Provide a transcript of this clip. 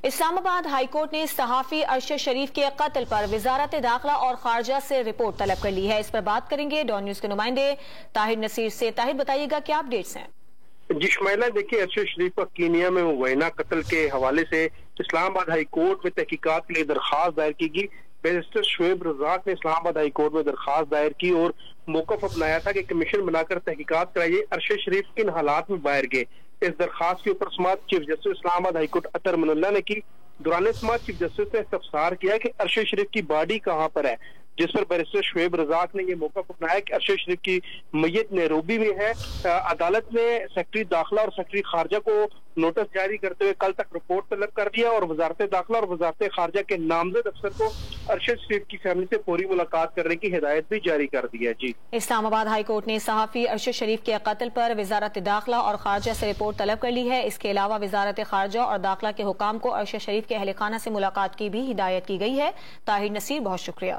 اسلام آباد high court نے صحافی ارشد شریف کے قتل پر وزارت داخلہ اور خارجہ سے رپورٹ طلب کر لی ہے۔ اس پر بات کریں گے ڈان نیوز کے نمائندے طاہر نصیر سے۔ طاہر، بتائیے گا کیا اپڈیٹس ہیں؟ جی شمائلہ، دیکھیے ارشد شریف کا کینیا میں مبینہ قتل کے حوالے سے اسلام آباد ہائی کورٹ میں تحقیقات کے لیے درخواست دائر کی گئی۔ بیرسٹر شعیب رزاق نے اسلام آباد ہائی کورٹ میں درخواست دائر کی اور موقف اپنایا تھا کہ کمیشن بنا کر تحقیقات کرائی جائے ارشد شریف کن حالات میں باہر گئے۔ اس درخواست کے اوپر سماعت چیف جسٹس اسلام آباد ہائی کورٹ اطہر من اللہ نے کی۔ دوران سماعت چیف جسٹس نے استفسار کیا کہ ارشد شریف کی باڈی کہاں پر ہے، جس پر بیرسٹر شعیب رزاق نے یہ موقف اپنایا کہ ارشد شریف کی میت نیروبی میں ہے۔ عدالت نے سیکرٹری داخلہ اور سیکرٹری خارجہ کو نوٹس جاری کرتے ہوئے کل تک رپورٹ طلب کر دیا اور وزارت داخلہ اور وزارت خارجہ کے نامزد افسر کو ارشد شریف کی فیملی سے فوری ملاقات کرنے کی ہدایت بھی جاری کر دی ہے۔ جی، اسلام آباد ہائی کورٹ نے صحافی ارشد شریف کے قتل پر وزارت داخلہ اور خارجہ سے رپورٹ طلب کر لی ہے۔ اس کے علاوہ وزارت خارجہ اور داخلہ کے حکام کو ارشد شریف کے اہل خانہ سے ملاقات کی بھی ہدایت کی گئی ہے۔ طاہر نصیر، بہت شکریہ۔